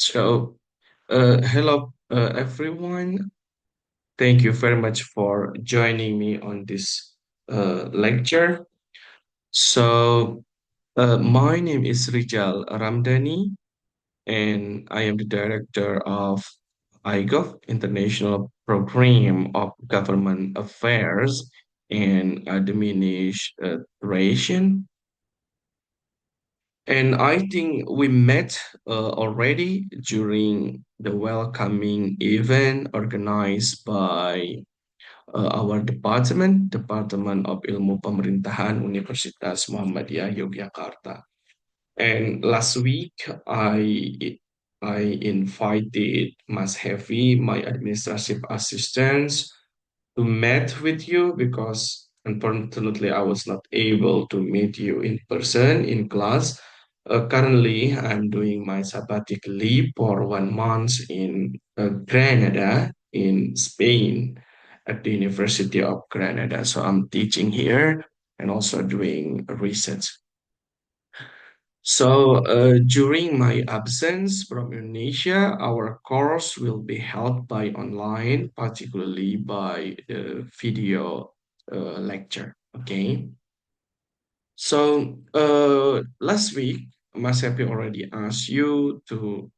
So, hello, everyone. Thank you very much for joining me on this lecture. So, my name is Rijal Ramdhani, and I am the director of IGOV, International Program of Government Affairs and Administration. And I think we met already during the welcoming event organized by our Department of Ilmu Pemerintahan Universitas Muhammadiyah Yogyakarta. And last week, I invited Mas Heavy, my administrative assistant, to meet with you because unfortunately I was not able to meet you in person in class. Currently, I'm doing my sabbatic leave for 1 month in Granada, in Spain, at the University of Granada. So I'm teaching here and also doing research. So, during my absence from Indonesia, our course will be held by online, particularly by the video lecture. Okay. So, last week, Mas Happy already asked you to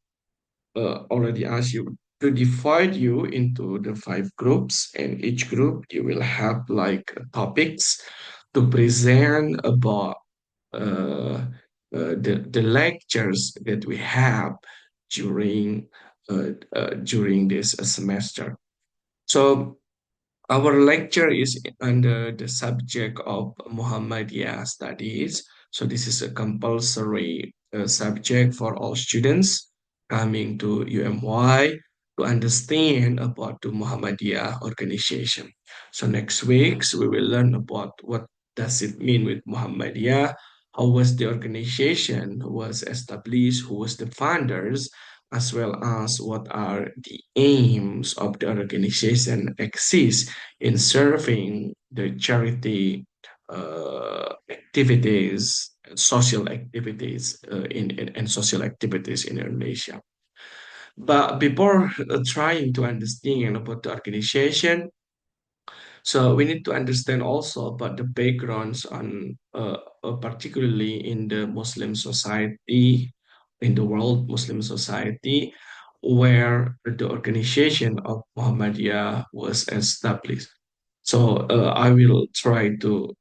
divide you into the 5 groups, and each group you will have like topics to present about uh, the lectures that we have during this semester. So our lecture is under the subject of Muhammadiyah studies. So this is a compulsory subject for all students coming to UMY to understand about the Muhammadiyah organization. So next week we will learn about what does it mean with Muhammadiyah, how was the organization who was established, who was the founders, as well as what are the aims of the organization exist in serving the charity activities, social activities and social activities in Indonesia. But before trying to understand about the organization, so we need to understand also about the backgrounds on, particularly in the Muslim society, in the world Muslim society, where the organization of Muhammadiyah was established. So I will try to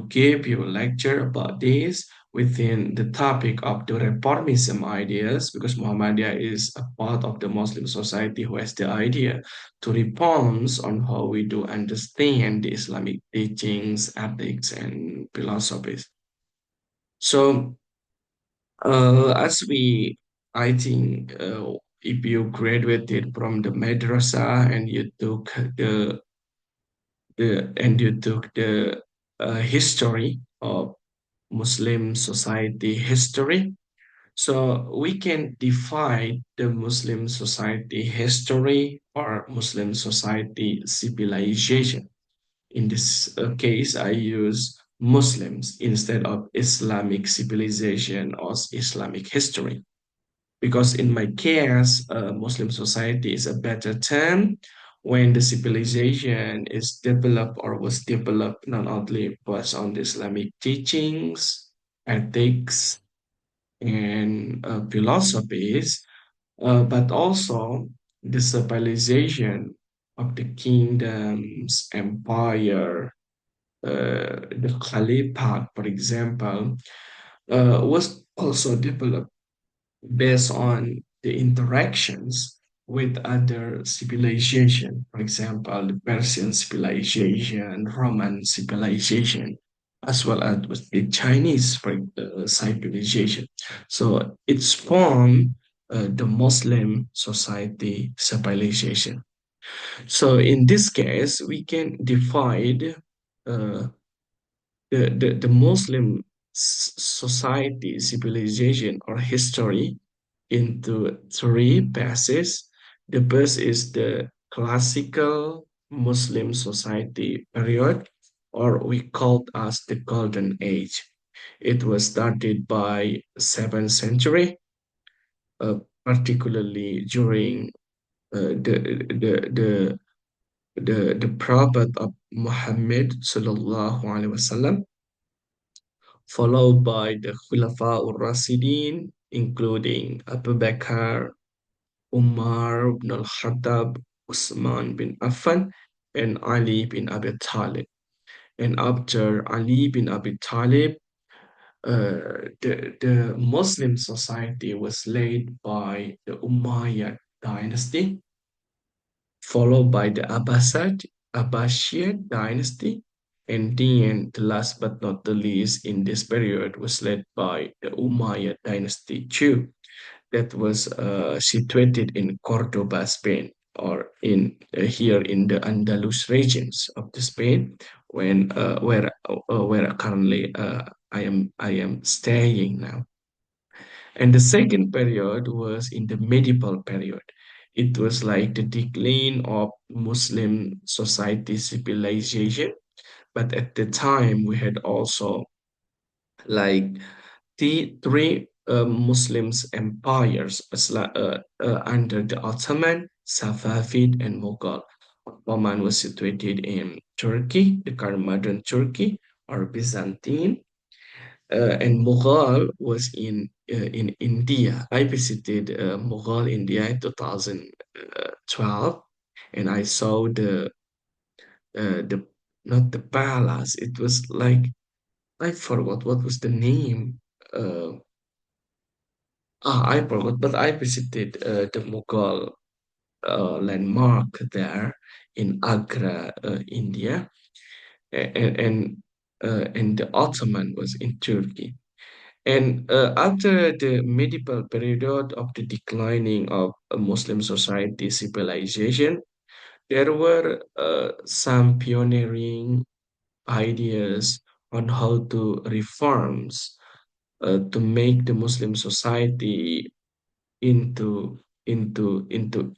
give you a lecture about this within the topic of the reformism ideas, because Muhammadiyah is a part of the Muslim society who has the idea to reforms on how we do understand the Islamic teachings, ethics, and philosophies. So, I think, if you graduated from the madrasa and you took the history of Muslim society history, so we can divide the Muslim society history or Muslim society civilization. In this case, I use Muslims instead of Islamic civilization or Islamic history. Because in my case, Muslim society is a better term when the civilization is developed or was developed not only based on the Islamic teachings, ethics, and philosophies, but also the civilization of the kingdoms, empire, the Caliphate, for example, was also developed based on the interactions with other civilization, for example, the Persian civilization, Roman civilization, as well as with the Chinese civilization. So it's formed the Muslim society civilization. So in this case, we can divide uh, the Muslim society, civilization, or history into 3 phases. The first is the classical Muslim society period, or we call it as the Golden Age. It was started by 7th century, particularly during the the Prophet of Muhammad sallallahu alaihi wasallam, followed by the Khulafa ur-Rasidin, including Abu Bakr, Umar ibn al-Khattab, Usman bin Affan, and Ali bin Abi Talib. And after Ali bin Abi Talib, the Muslim society was led by the Umayyad dynasty, followed by the Abbaside dynasty, and then the last but not the least in this period was led by the Umayyad dynasty too, that was situated in Cordoba, Spain, or in here in the Andalus regions of the Spain, where currently I am staying now. And the second period was in the medieval period. It was like the decline of Muslim society civilization. But at the time, we had also like the three Muslims empires under the Ottoman, Safavid, and Mughal. Ottoman was situated in Turkey, the current modern Turkey, or Byzantine, and Mughal was in India. I visited Mughal India in 2012, and I saw the not the palace. It was like I forgot what was the name. Uh, I forgot, but I visited the Mughal landmark there in Agra, India, and the Ottoman was in Turkey. And after the medieval period of the declining of a Muslim society civilization, there were some pioneering ideas on how to reforms to make the Muslim society into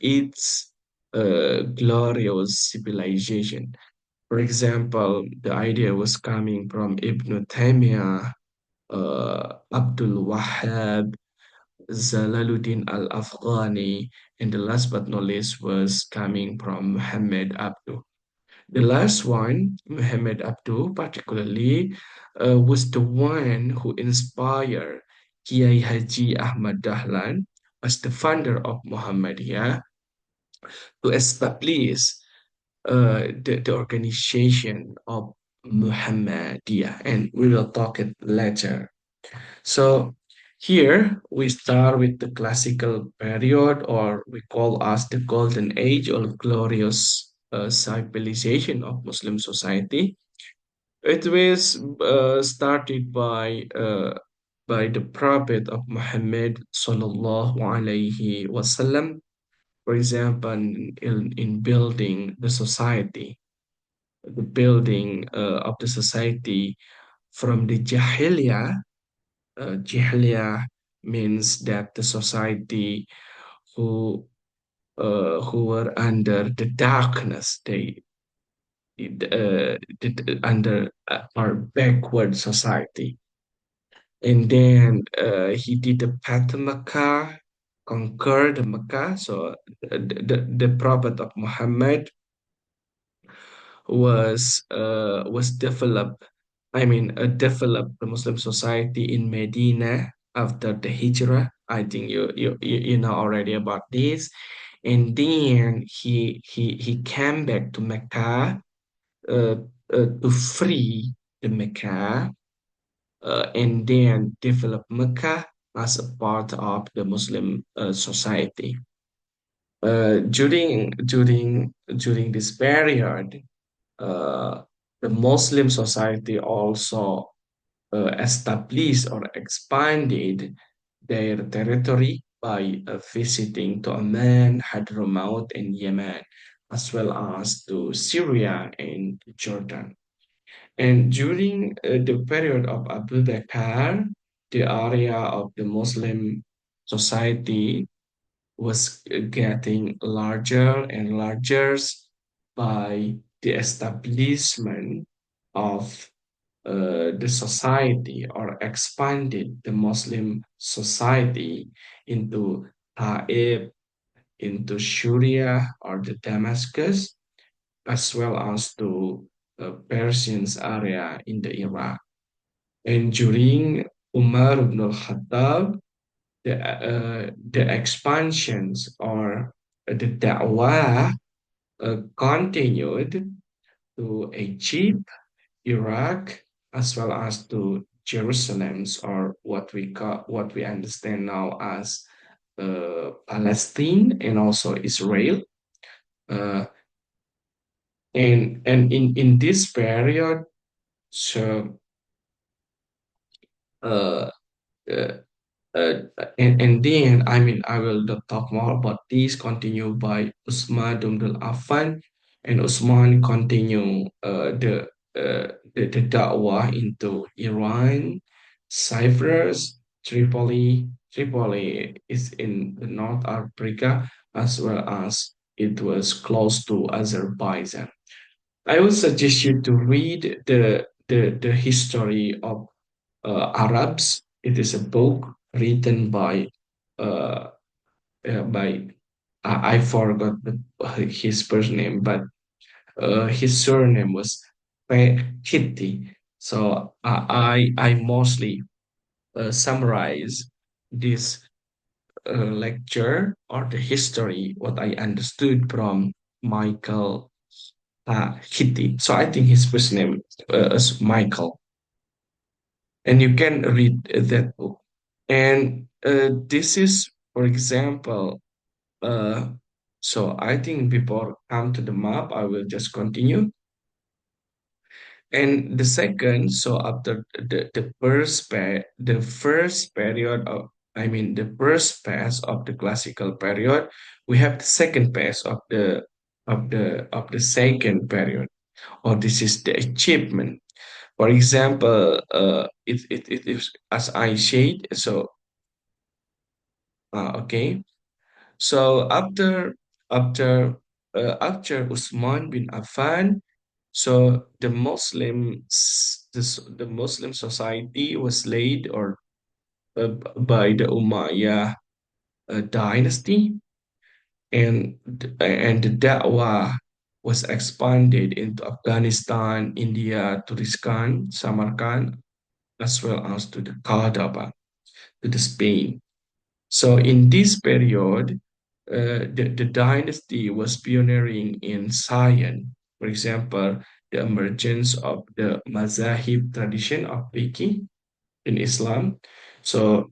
its glorious civilization. For example, the idea was coming from Ibn Taymiyyah, Abdul Wahhab, Zalaluddin al-Afghani, and the last but not least was coming from Muhammad Abduh. The last one, Muhammad Abduh, particularly, was the one who inspired Kiai Haji Ahmad Dahlan as the founder of Muhammadiyah to establish the organization of Muhammadiyah, and we will talk it later. So here we start with the classical period, or we call as the golden age or glorious civilization of Muslim society. It was started by the Prophet of Muhammad sallallahu alaihi wasallam. For example, in building the society, the building of the society from the Jahiliyyah. Jahiliyyah means that the society who who were under the darkness, under our backward society. And then he did the path to Mecca, conquered Mecca. So the Prophet of Muhammad was developed. I mean, developed the Muslim society in Medina after the Hijrah. I think you know already about this. And then he came back to Mecca uh, to free the Mecca, and then develop Mecca as a part of the Muslim society. During this period, uh, the Muslim society also established or expanded their territory by visiting to Oman, Hadramaut, and Yemen, as well as to Syria and Jordan. And during the period of Abu Bakr, the area of the Muslim society was getting larger and larger by the establishment of the society, or expanded the Muslim society into Taib into Syria or the Damascus, as well as to the Persians area in the Iraq. And during Umar ibn al-Khattab, the expansions or the da'wah continued to Egypt, Iraq, as well as to Jerusalem's or what we understand now as Palestine and also Israel. Uh, and in this period, so uh, uh, and then I mean I will not talk more about this. Continue by Usman Dumdul Affan, and Usman continue the da'wah into Iran, Cyprus, Tripoli. Tripoli is in the North Africa as well as it was close to Azerbaijan. I would suggest you to read the history of Arabs. It is a book written uh, by I forgot his first name, but his surname was Kitty. So I mostly summarize this lecture or the history what I understood from Michael Kitty. So I think his first name is Michael, and you can read that book. And this is, for example, uh, so I think before come to the map, I will just continue. And the second, so after the first period of, I mean, the first phase of the classical period, we have the second phase of the second period, or this is the achievement. For example, it is as I said. So okay. So after Usman bin Affan, so the Muslim society was laid or by the Umayyad dynasty, and the Da'wah was expanded into Afghanistan, India, Turiskan, Samarkand, as well as to the Cordoba, to the Spain. So in this period, the dynasty was pioneering in science. For example, the emergence of the Mazahib tradition of fiqh in Islam. So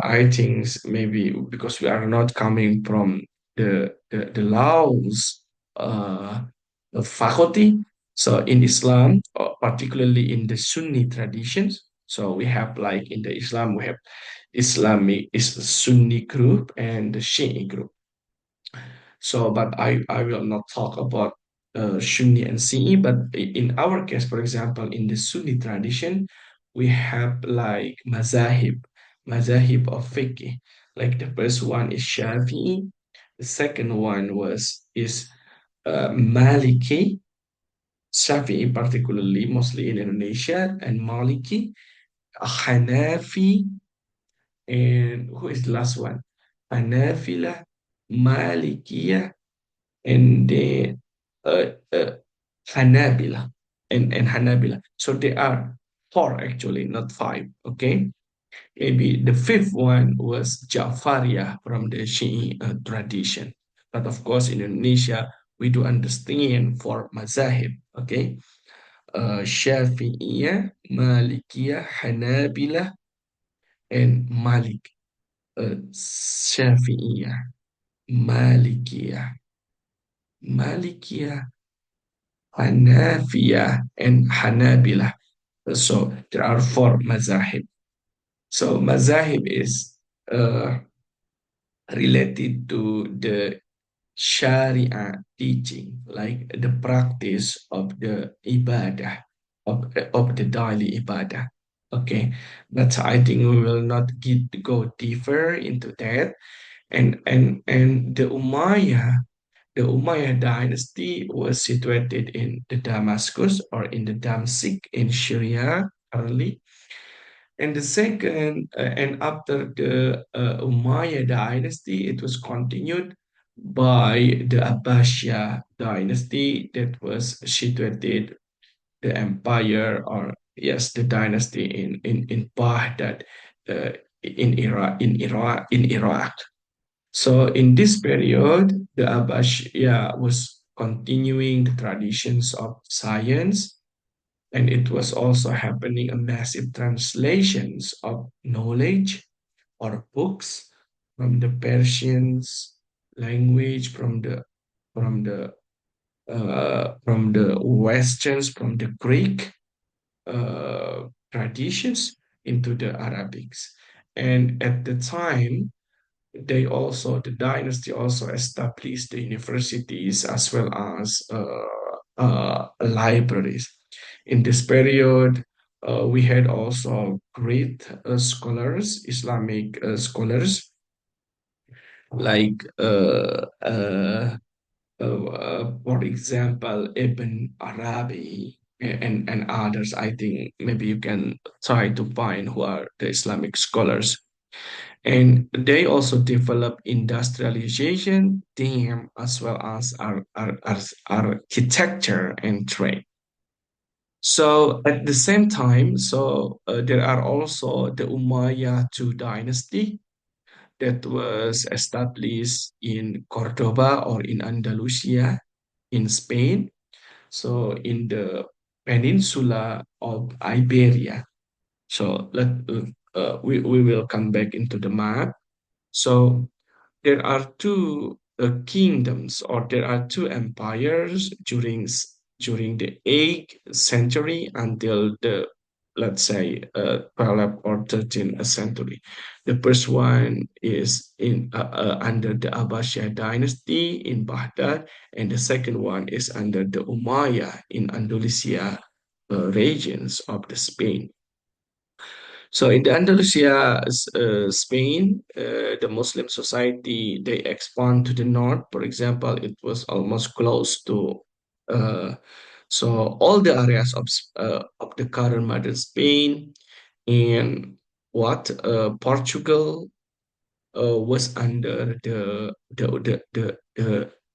I think maybe because we are not coming from the laws of faculty. So in Islam, particularly in the Sunni traditions, so we have like in the Islam we have Islamic is the Sunni group and the Shi'i group. So, but I will not talk about Sunni and Shi'i, but in our case, for example, in the Sunni tradition, we have like mazahib of fiqh. Like the first one is Shafi'i, the second one is Maliki, Shafi'i particularly, mostly in Indonesia, and Maliki, Hanafi, and who is the last one? Hanafila, Malikiya, and the Hanabila and Hanabila. So they are four actually, not five. Okay, maybe the fifth one was Ja'fariyah from the Shi'i tradition. But of course, in Indonesia, we do understand four mazahib. Okay, Syafi'iyah, Malikiyah, Hanabila, and Malik. Syafi'iyah, Malikiyah, Malikiyah, Hanafiya, and Hanabila. So there are four mazahib. So mazahib is uh, related to the Sharia teaching, like the practice of the ibadah, of the daily ibadah. Okay, but I think we will not go deeper into that. And the Umayyad dynasty was situated in the Damascus or in the Damsyik in Syria early, And the second, and after the Umayyad dynasty, it was continued by the Abbasiyah dynasty that was situated the empire, or yes, the dynasty in Baghdad, uh, in Iraq. So in this period, the Abbasiyah was continuing the traditions of science, and it was also happening a massive translations of knowledge or books from the Persians language, from the Westerns, from the Greek traditions into the Arabics. And at the time, the dynasty also established the universities as well as libraries. In this period, we had also great scholars, Islamic scholars, like for example, Ibn Arabi and others. I think maybe you can try to find who are the Islamic scholars. And they also develop industrialization, theme, as well as architecture and trade. So at the same time, there are also the Umayyad II dynasty that was established in Cordoba or in Andalusia in Spain. So in the peninsula of Iberia. So we will come back into the map. So there are two kingdoms, or there are two empires during the 8th century until the, let's say, 12th or 13th century. The first one is under the Abbasiyad dynasty in Baghdad, and the second one is under the Umayyad in Andalusia regions of the Spain. So in the Andalusia, Spain, the Muslim society, they expand to the north. For example, it was almost close to uh, so all the areas of the current modern Spain, and what Portugal was under the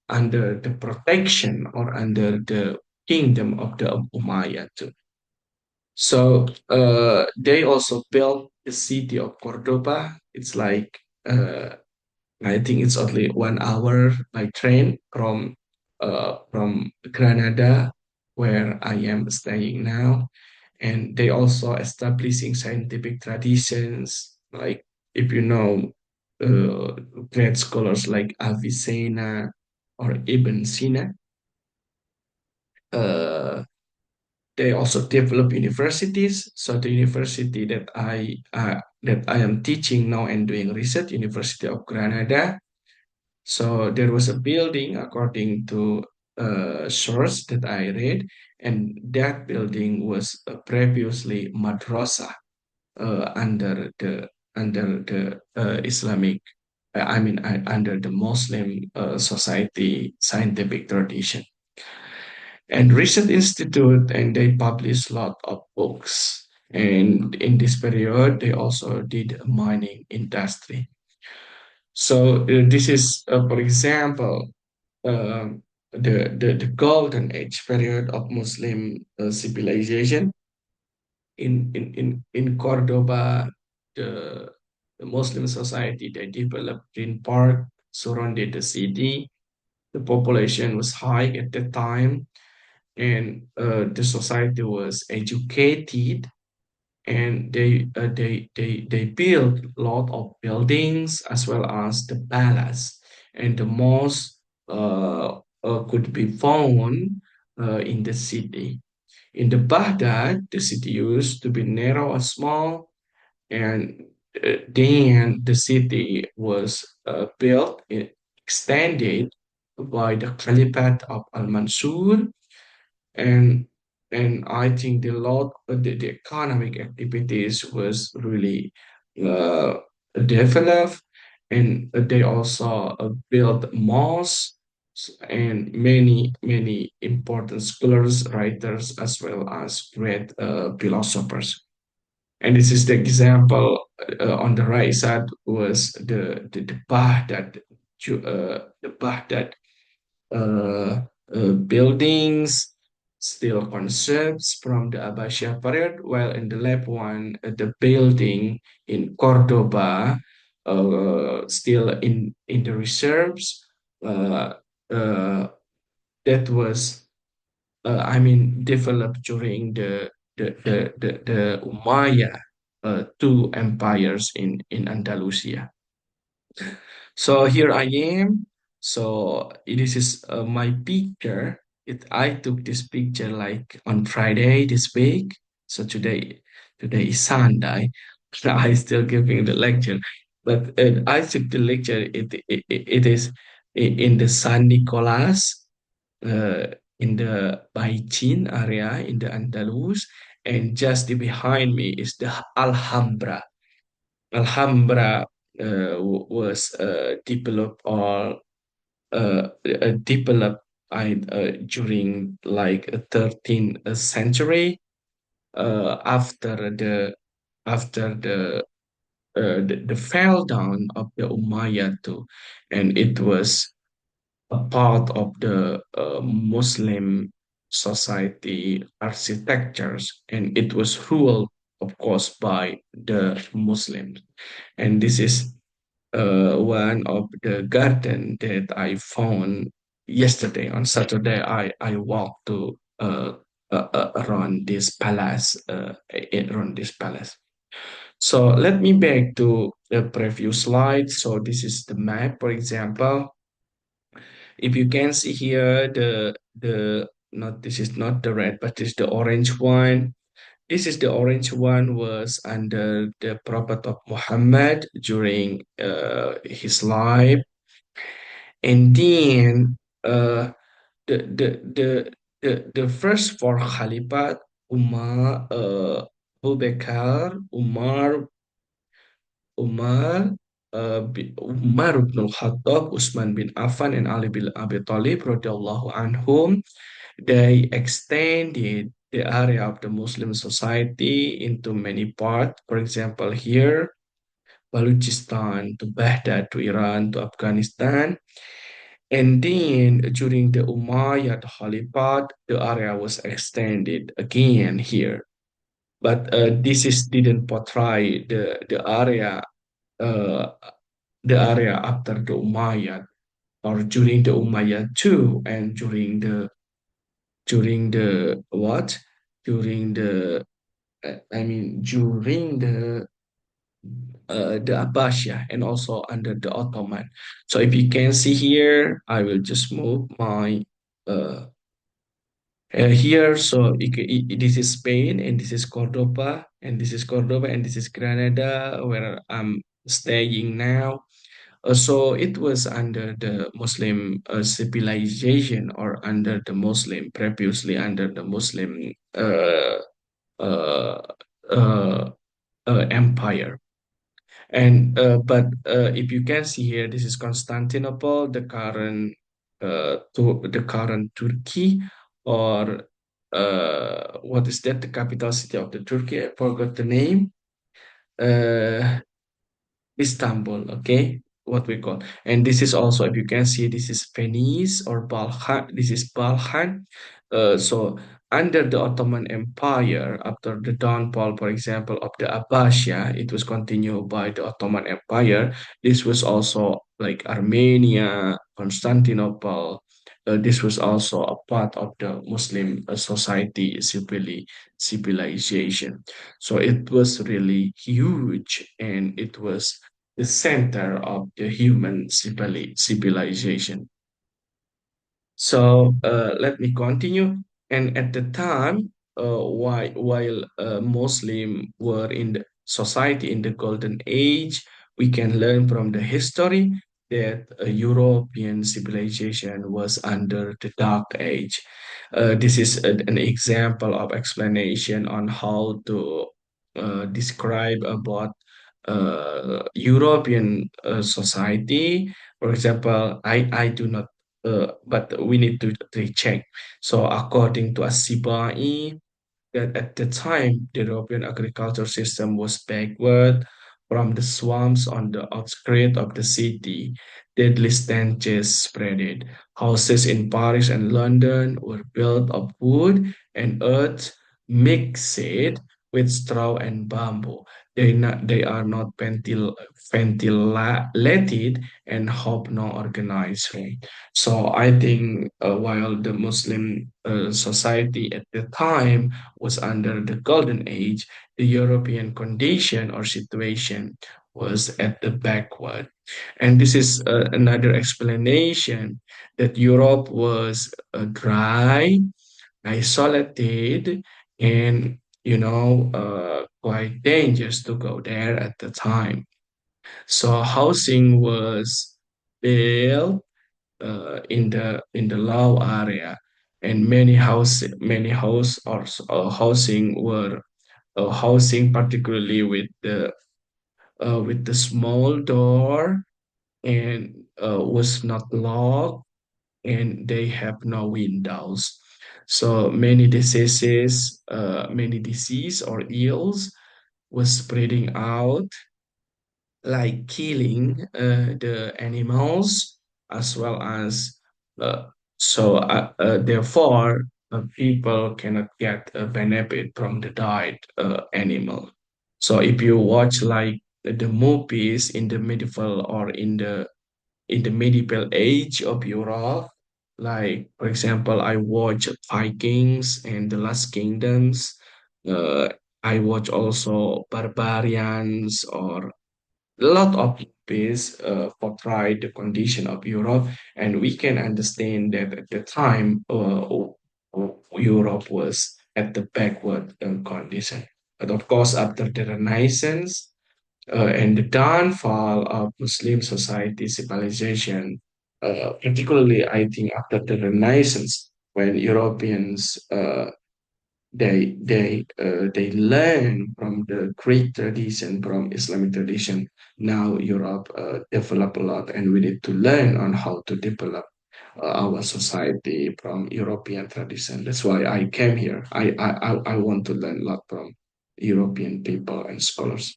under the protection or under the kingdom of the Umayyad. So they also built the city of Cordoba. It's like I think it's only 1 hour by train from Granada, where I am staying now. And they also establishing scientific traditions, like if you know uh, great scholars like Avicenna or Ibn Sina. Uh, they also develop universities. So the university that I am teaching now and doing research, University of Granada. So there was a building according to a source that I read, and that building was previously madrasa under the Islamic. I mean, under the Muslim society scientific tradition and research institute, and they publish a lot of books. And in this period, they also did mining industry. So this is, for example, the golden age period of Muslim civilization in Cordoba. The Muslim society, they developed green park surrounded the city. The population was high at the time, and the society was educated, and they built a lot of buildings as well as the palace, and the most could be found in the city. In the Baghdad, the city used to be narrow and small, and then the city was built, extended by the Caliphate of Al-Mansur, and I think the economic activities was really uh, developed, and they also built mosques and many important scholars, writers, as well as great philosophers. And this is the example on the right side was the Baghdad, the Baghdad uh, buildings, still concepts from the Abbasiyah period, while in the left one, the building in Cordoba, still in the reserves, uh, uh, that was, I mean, developed during the Umayyad two empires in Andalusia. So here I am. So this is my picture. I took this picture like on Friday this week. So today is Sunday. I still giving the lecture, but I took the lecture. It is in the San Nicolas, uh, in the Baicin area in the Andalus, and just behind me is the Alhambra. Alhambra was developed or developed during like a 13th century after the fall down of the Umayyad too, and it was a part of the Muslim society architectures, and it was ruled, of course, by the Muslims. And this is one of the garden that I found yesterday on Saturday. I walked to around this palace, around this palace. So let me back to the previous slide. So this is the map, for example. If you can see here, the not this is not the red, but this is the orange one. This is the orange one was under the Prophet of Muhammad during his life, and then the the the the first four Khalifat Abu Bakr, Umar bin Al-Khattab, Usman bin Affan, and Ali bin Abi Talib, radiallahu anhum. They extended the area of the Muslim society into many parts. For example, here, Balochistan to Baghdad to Iran to Afghanistan. And then during the Umayyad Caliphate, the area was extended again here. But this is didn't portray uh, the area after the Umayyad or during the Umayyad too, and during the what? During the during the Abbasiyah and also under the Ottoman. So if you can see here, I will just move my uh, here. So this is Spain, and this is Cordoba, and this is Cordoba, and this is Granada, where I'm staying now. So it was under the Muslim civilization, or under the Muslim, previously under the Muslim uh, uh, empire. And if you can see here, this is Constantinople, the current Turkey, or what is that? The capital city of the Turkey. I forgot the name. Uh, Istanbul, okay, what we call. And this is also, if you can see, this is Venice or Balkan. This is Balkan. So under the Ottoman Empire, after the downfall, for example, of the Abbasiyah, it was continued by the Ottoman Empire. This was also like Armenia, Constantinople. This was also a part of the Muslim society civilization. So it was really huge, and it was the center of the human civilization. So let me continue. And at the time, while Muslim were in the society in the golden age, we can learn from the history that European civilization was under the dark age. This is an example of explanation on how to describe about European society. For example, I do not but we need to recheck. So according to Asibai, that at the time the European agriculture system was backward from the swamps on the outskirts of the city. Deadly stenches spreaded. Houses in Paris and London were built of wood and earth mixed with straw and bamboo. They are not ventilated and have no organized room. So I think while the Muslim society at the time was under the golden age, the European condition or situation was at the backward. And this is another explanation that Europe was dry, isolated, and quite dangerous to go there at the time. So housing was built in the low area, and many housing were housing, particularly with the small door, and was not locked, and they have no windows. So many disease or ills was spreading out, like killing the animals as well as therefore people cannot get a benefit from the died animal. So if you watch like the movies in the medieval or in the medieval age of Europe, like for example I watch Vikings and the Last Kingdoms, uh, I watch also barbarians, or a lot of movies portray the condition of Europe, and we can understand that at the time Europe was at the backward condition. But of course, after the Renaissance and the downfall of Muslim society civilization, particularly I think after the Renaissance, when Europeans they learn from the Greek tradition, from Islamic tradition. Now Europe develop a lot, and we need to learn on how to develop our society from European tradition. That's why I came here. I want to learn a lot from European people and scholars.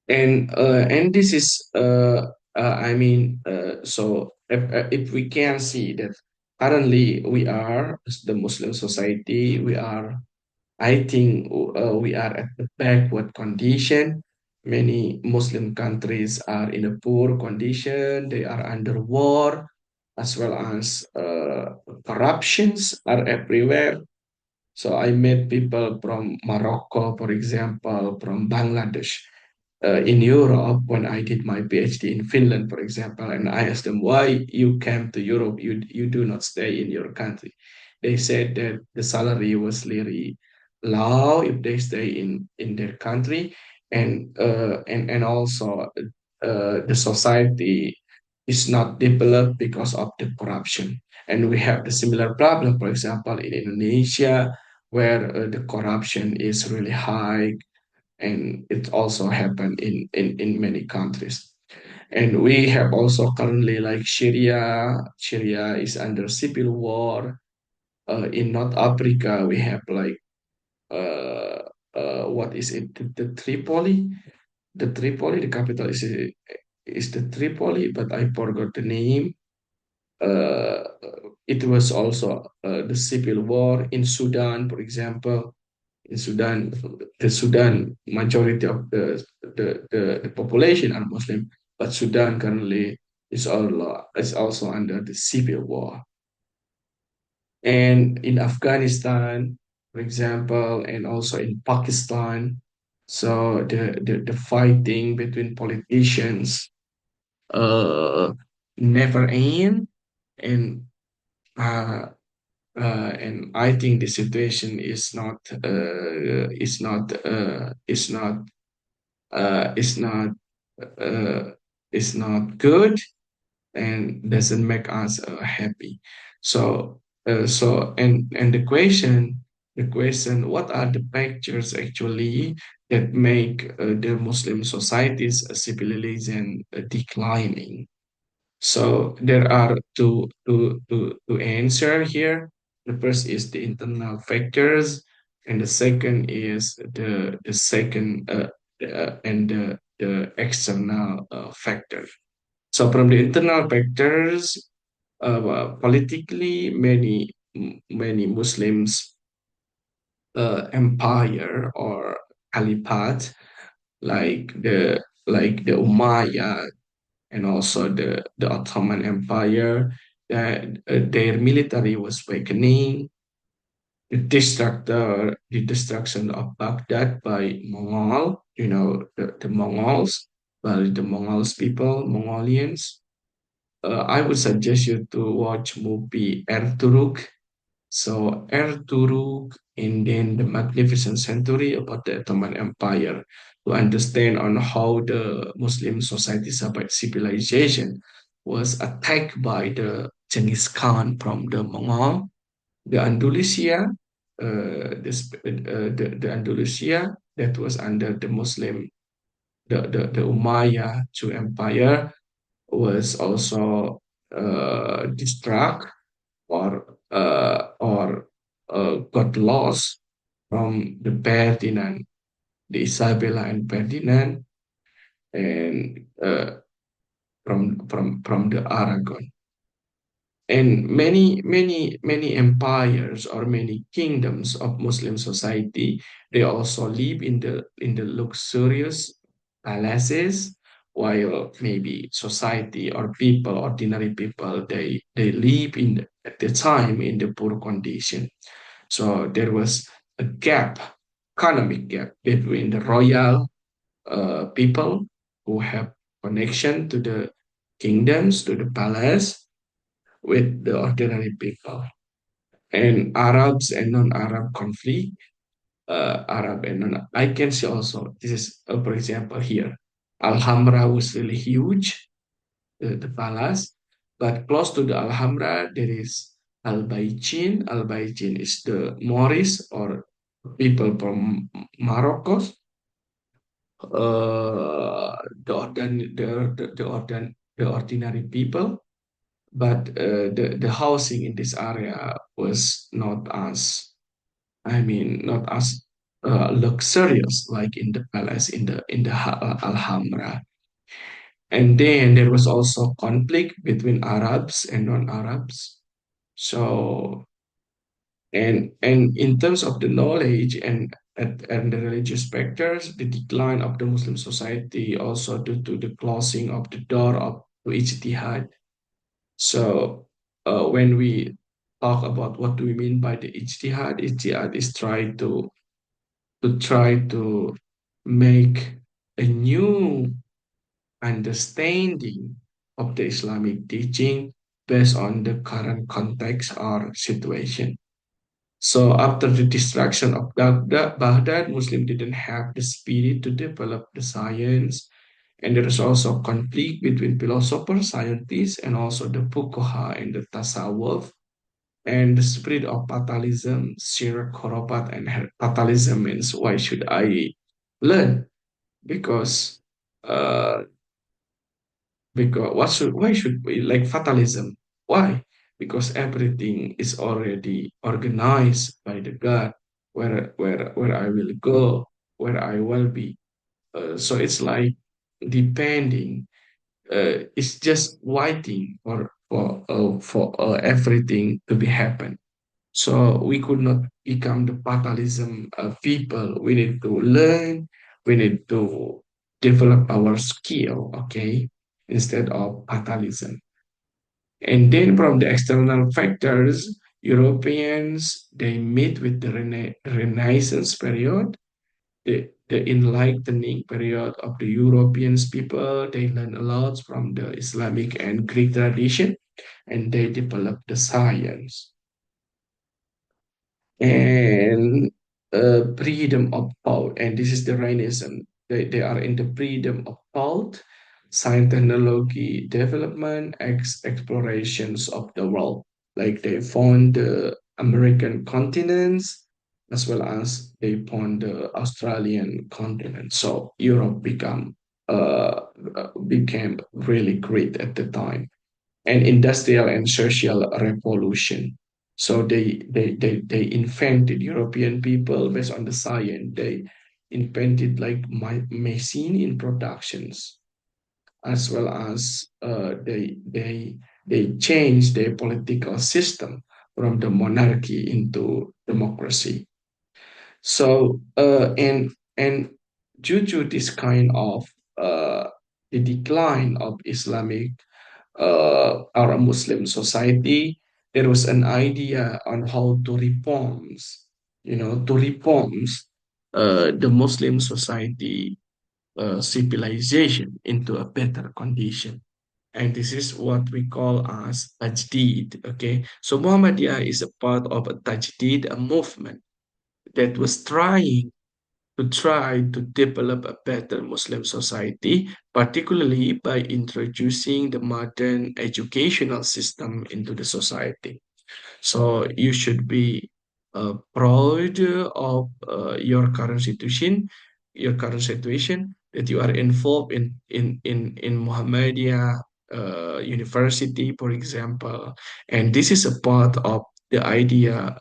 And this is so if we can see that currently we are, as the Muslim society, we are, I think we are at the backward condition. Many Muslim countries are in a poor condition. They are under war, as well as corruptions are everywhere. So I met people from Morocco, for example, from Bangladesh, in Europe when I did my PhD in Finland, for example, and I asked them why you came to Europe, you do not stay in your country. They said that the salary was really low if they stay in their country, and also the society is not developed because of the corruption. And we have the similar problem, for example, in Indonesia, where the corruption is really high, and it also happened in many countries. And we have also currently like Syria. Syria is under civil war. In North Africa, we have like what is it? The Tripoli. The Tripoli, the capital is the Tripoli, but I forgot the name. Uh, it was also the civil war in Sudan, for example. In Sudan, the Sudan majority of the population are Muslim, but Sudan currently is also under the civil war. And in Afghanistan, for example, and also in Pakistan, so the fighting between politicians uh, never end, and uh, and I think the situation is not uh, is not good, and doesn't make us happy. So and the question, what are the factors actually that make the Muslim societies civilization declining? So there are two to answer here. The first is the internal factors. and the second is the second and the external factor. So from the internal factors, politically, many Muslims empire or caliphate like the Umayyad and also the Ottoman Empire, that their military was weakening. The destruction of Baghdad by Mongol, the Mongols, well, the Mongols people, Mongolians. I would suggest you to watch movie Ertugrul. So Ertugrul and then the Magnificent Century about the Ottoman Empire to understand on how the Muslim society civilization was attacked by the Genghis Khan from the Mongol, the Andalusia, the Andalusia that was under the Muslim, the Umayyad two empire was also distraught or got lost from the Ferdinand, the Isabella and Ferdinand, and from the Aragon. And many empires or many kingdoms of Muslim society, they also live in the luxurious palaces, while maybe society or people, ordinary people, they live at the time in the poor condition. So there was a gap, economic gap between the royal people who have connection to the kingdoms, to the palace, with the ordinary people. And Arabs and non-Arab conflict, Arab and non. I can see also this is, for example, here, Alhambra was really huge, the palace, but close to the Alhambra there is Al-Baichin. Al-Baichin is the Moris or people from Morocco, the ordinary people, but the housing in this area was not as, I mean, not as luxurious like in the palace in the Alhambra. And then there was also conflict between Arabs and non-Arabs. So and in terms of the knowledge and the religious factors, the decline of the Muslim society also due to the closing of the door of to ijtihad. So when we talk about what do we mean by the ijtihad, ijtihad is try to make a new understanding of the Islamic teaching based on the current context or situation. So after the destruction of Baghdad, Muslims didn't have the spirit to develop the science, and there is also conflict between philosophers, scientists, and also the fuqaha and the tasawwuf, and the spirit of fatalism, shirk, khurafat, and fatalism means why should I learn? Because uh, why should we like fatalism? Why? Because everything is already organized by the God, where I will go, where I will be. So it's like depending. It's just waiting for everything to be happen. So we could not become the fatalism people. We need to learn. We need to develop our skill, okay, instead of fatalism. And then from the external factors, Europeans, they meet with the Renaissance period, the enlightening period of the Europeans people. They learn a lot from the Islamic and Greek tradition, and they develop the science and freedom of thought. And this is the Renaissance. They are in the freedom of thought, science, technology development, explorations of the world. Like they found the American continents as well as they found the Australian continent. So Europe became really great at the time. And industrial and social revolution. So they invented European people based on the science. They invented like machine in productions, as well as they changed their political system from the monarchy into democracy. So and due to this kind of uh, the decline of Islamic our Muslim society, there was an idea on how to reforms, to reforms the Muslim society civilization into a better condition. And this is what we call as tajdid. Okay, so Muhammadiyah is a part of a tajdid, a movement that was try to develop a better Muslim society, particularly by introducing the modern educational system into the society. So you should be proud of your current situation that you are involved in Muhammadiyah University, for example, and this is a part of the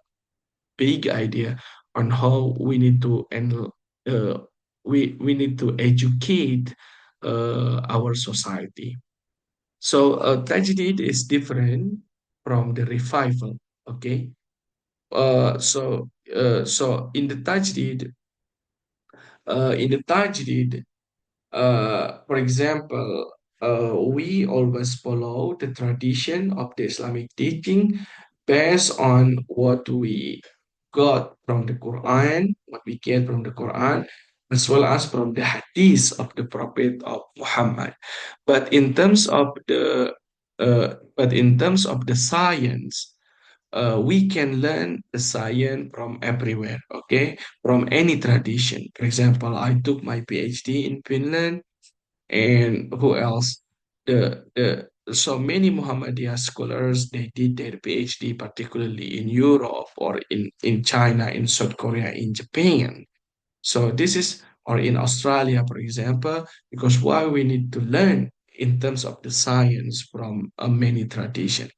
big idea on how we need to handle uh, we need to educate our society. So Tajdid is different from the revival. Okay. So in the Tajdid, for example, we always follow the tradition of the Islamic teaching based on what we got from the Quran, what we get from the Quran, as well as from the hadith of the Prophet of Muhammad. But in terms of the science, we can learn the science from everywhere, okay? From any tradition. For example, I took my PhD in Finland, and who else? The so many Muhammadiyah scholars they did their PhD particularly in Europe or in China, in South Korea, in Japan. So this is or in Australia, for example, because why we need to learn in terms of the science from many traditions.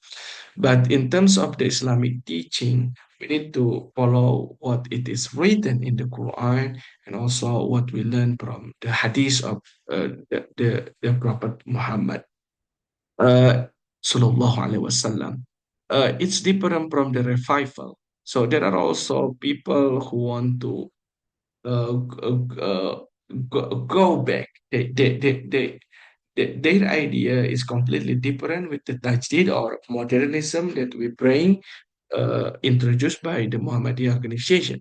But in terms of the Islamic teaching, we need to follow what it is written in the Quran and also what we learn from the hadith of the Prophet Muhammad sallallahu alaihi wasallam. It's different from the revival. So there are also people who want to uh, go back. Their idea is completely different with the tajdid or modernism that we bring introduced by the Muhammadiyah organization.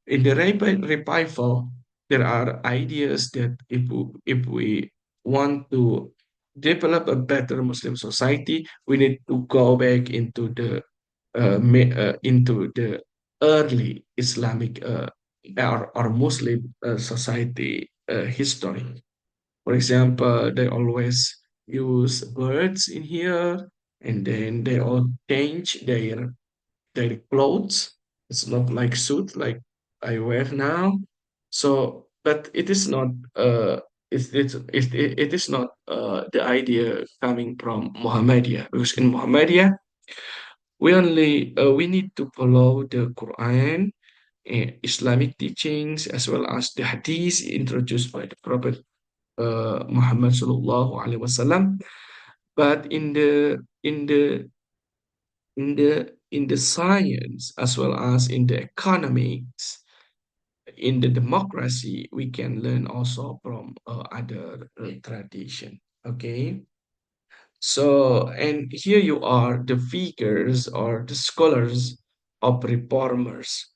In the revival, there are ideas that if we want to develop a better Muslim society, we need to go back into the early Islamic or Muslim society history. For example, they always use words in here, and then they all change their clothes. It's not like suit like I wear now. So, but it is not. It is not the idea coming from Muhammadiyah, because in Muhammadiyah we need to follow the Quran, Islamic teachings, as well as the hadith introduced by the Prophet Muhammad Sallallahu Alaihi Wasallam. But in the science as well as in the economics, in the democracy, we can learn also from other tradition. Okay. So, and here you are, the figures or the scholars of reformers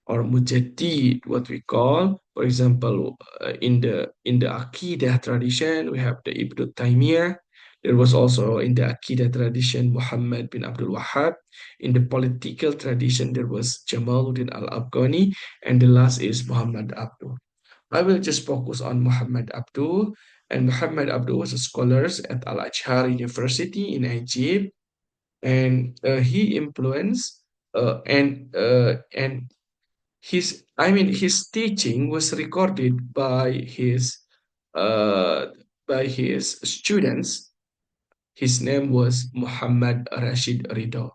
or mujaddid, what we call, for example, in the Aqidah tradition, we have the Ibn Taymiyyah. There was also in the Aqidah tradition Muhammad bin Abdul Wahhab. In the political tradition, there was Jamaluddin al-Afghani, and the last is Muhammad Abdul. I will just focus on Muhammad Abdul. And Muhammad Abdul was a scholar at Al Azhar University in Egypt, and he influenced and his teaching was recorded uh, by his students. His name was Muhammad Rashid Ridho,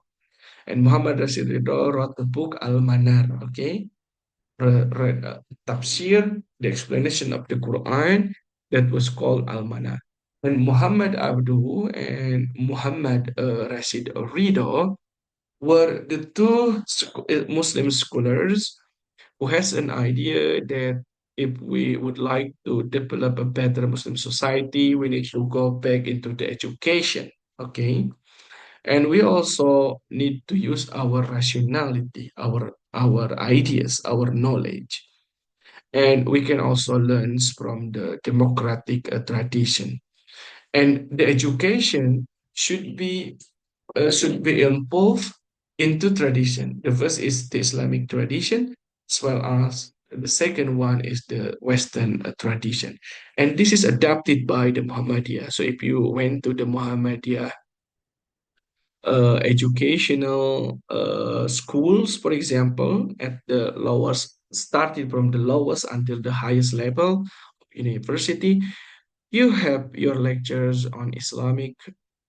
And Muhammad Rashid Ridho wrote the book Al-Manar, okay? Tafsir, the explanation of the Quran, that was called Al-Manar. And Muhammad Abduh and Muhammad Rashid Ridho were the two Muslim scholars who has an idea that if we would like to develop a better Muslim society, we need to go back into the education, okay? And we also need to use our rationality, our ideas, our knowledge. And we can also learn from the democratic tradition. And the education should be involved into tradition. The first is the Islamic tradition, as well as the second one is the Western tradition. And this is adapted by the Muhammadiyah. So if you went to the Muhammadiyah educational schools, for example, at the lowest, starting from the lowest until the highest level of university, you have your lectures on Islamic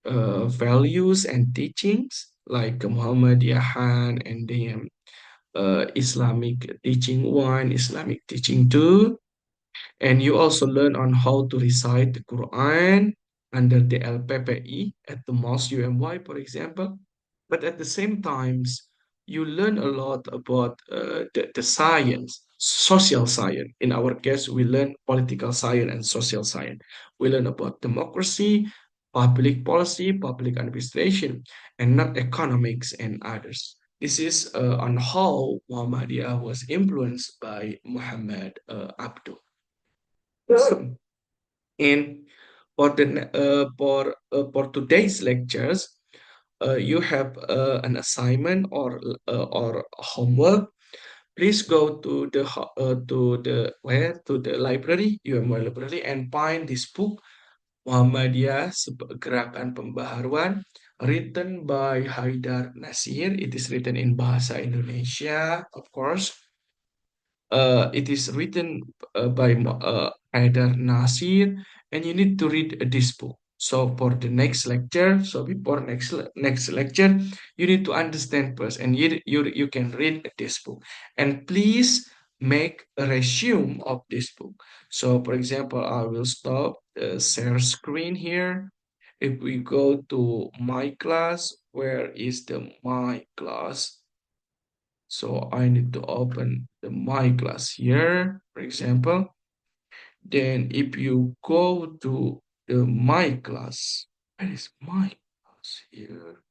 values and teachings like Muhammadiyahan and then Islamic teaching one, Islamic teaching two, and you also learn on how to recite the Quran under the LPPI at the Mosque UMY, for example. But at the same times, you learn a lot about the science, social science. In our case, we learn political science and social science. We learn about democracy, public policy, public administration, and not economics and others. This is on how Muhammadiyah was influenced by Muhammad Abduh. And for today's lectures, you have an assignment or homework. Please go to the library, UMY library, and find this book Muhammadiyah Gerakan Pembaharuan, written by Haidar Nasir. It is written in Bahasa Indonesia, of course. It is written by Haidar Nasir, and you need to read this book. So for the next lecture, so before next lecture, you need to understand first, and you can read this book. And please make a resume of this book. So for example, I will stop the share screen here. If we go to my class, where is the my class? So I need to open the my class here, for example. Then if you go to the my class, where is my class here?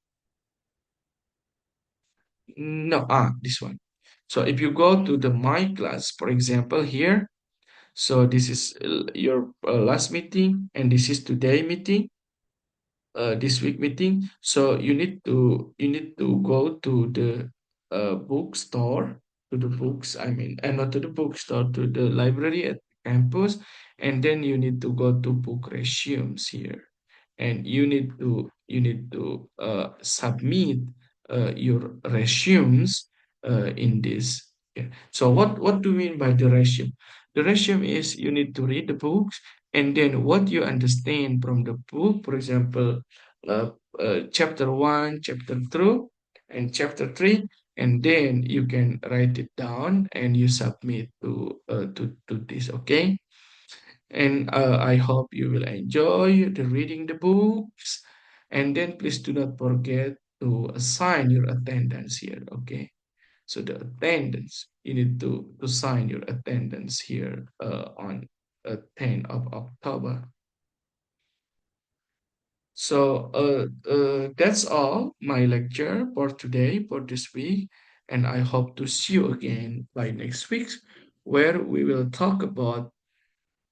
No, this one. So if you go to the my class, for example, here, so this is your last meeting, and this is today meeting. This week meeting. So you need to go to the bookstore, to the books. I mean, and not to the bookstore, to the library at campus, and then you need to go to book resumes here, and you need to submit your resumes in this. Yeah. So what do you mean by the resume? The resume is you need to read the books, and then what you understand from the book, for example, uh, chapter 1, chapter 2, and chapter 3, and then you can write it down and you submit to this, okay? And I hope you will enjoy the reading the books, and then please do not forget to assign your attendance here, okay? So the attendance, you need to sign your attendance here on 10th of October. So that's all my lecture for today, for this week, and I hope to see you again by next week, where we will talk about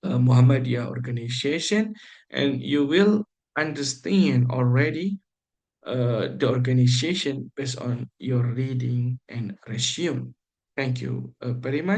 Muhammadiyah organization, and you will understand already the organization based on your reading and resume. Thank you very much.